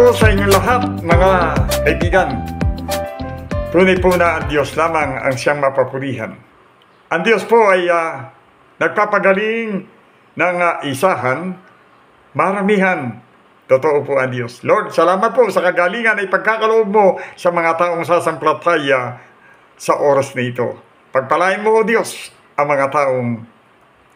po sa inyong lahat, mga kaibigan. Tunay po na ang Diyos lamang ang siyang mapapurihan. Ang Diyos po ay nagpapagaling ng isahan, maramihan. Totoo po ang Diyos. Lord, salamat po sa kagalingan ay pagkakaloob mo sa mga taong sasampalataya sa oras na ito. Pagpalain mo, O Diyos, ang mga taong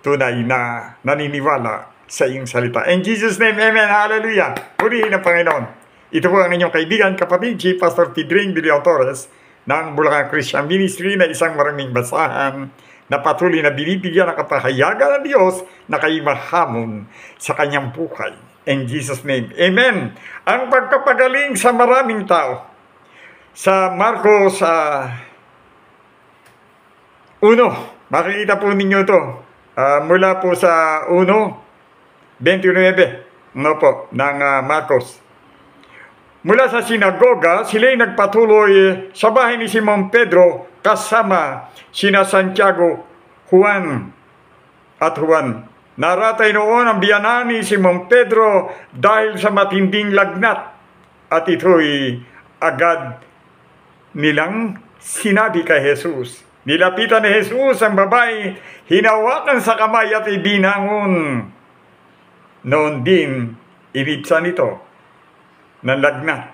tunay na naniniwala sa iyong salita. In Jesus' name, Amen. Hallelujah. Purihin ang Panginoon. Ito po ang inyong kaibigan, kapatid, si Pastor Tidring Bilio Torres ng Bulacan Christian Ministry na isang maraming basahan na patuloy na binibigyan ng kapahayagan ng Diyos na kayo mahamon sa kanyang buhay. In Jesus' name, Amen. Ang pagpapagaling sa maraming tao. Sa Marcos 1, makikita po ninyo ito. Mula po sa 1:29 ng Marcos. Mula sa sinagoga, sila'y nagpatuloy sa bahay ni Simon Pedro kasama sina Santiago, Juan at Juan. Naratay noon ang biyanan ni Simon Pedro dahil sa matinding lagnat at ito'y agad nilang sinabi kay Jesus. Nilapitan ni Jesus ang babae, hinawakan sa kamay at ibinangon. Noon din, inibsan ito ng lagnat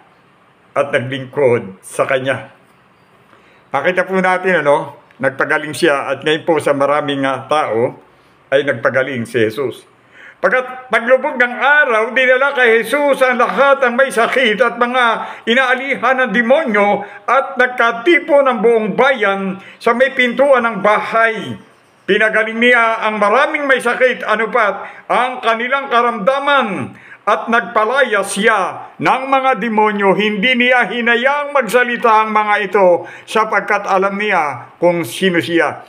at naglingkod sa kanya. Makita po natin, nagpagaling siya at ngayon po sa maraming tao ay nagpagaling si Jesus. Paglubog ng araw, dinala kay Jesus ang lahat ng may sakit at mga inaalihan ng demonyo at nagkatipo ng buong bayan sa may pintuan ng bahay. Pinagaling niya ang maraming may sakit, anupat ang kanilang karamdaman at nagpalaya siya ng mga demonyo. Hindi niya hinayang magsalita ang mga ito sapagkat alam niya kung sino siya.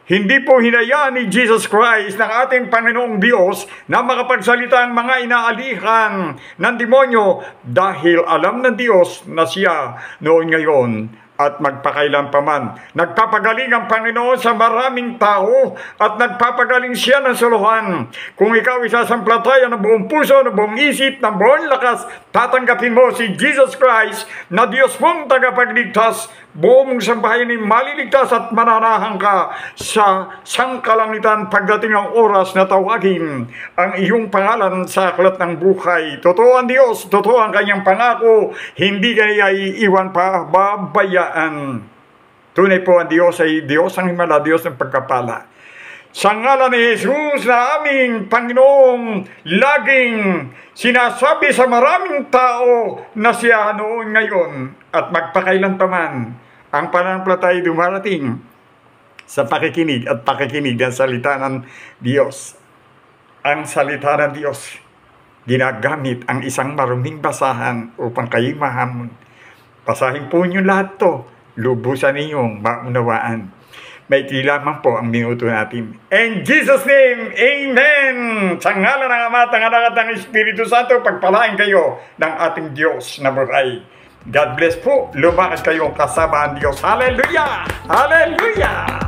Hindi po hinayaan ni Jesus Christ ng ating Panginoong Diyos na makapagsalita ang mga inaalihan ng demonyo dahil alam ng Diyos na siya noon ngayon at magpakailan pa man. Nagpapagaling ang Panginoon sa maraming tao at nagpapagaling siya ng suluhan. Kung ikaw isasampalataya ng buong puso, ng buong isip, ng buong lakas, tatanggapin mo si Jesus Christ na Diyos mong tagapagligtas, buong sambahayan ay maliligtas at mananahan ka sa sangkalangitan pagdating ng oras na tawagin ang iyong pangalan sa aklat ng buhay. Totoo ang Diyos, totoo ang kanyang pangako, hindi kanya iiwan pa, babayaan. Tunay po ang Diyos ay Diyos ang himala, Diyos ng pagkapala. Sa ngalan ni Jesus na aming Panginoong laging sinasabi sa maraming tao na siya noon ngayon at magpakailan pa man, ang pananampalataya dumarating sa pakikinig at pakikinig ng salita ng Diyos. Ang salita ng Diyos, ginagamit ang isang maruming basahan upang kayo mahamon. Basahin po niyo lahat to, lubusan ninyong maunawaan. May lamang po ang minuto natin. In Jesus' name, Amen! Sa ngalan ng Ama at ng Anak at ng Espiritu Santo, pagpalain kayo ng ating Diyos na buhay. God bless po. Lumakas kayong kasama ang Diyos. Hallelujah! Hallelujah!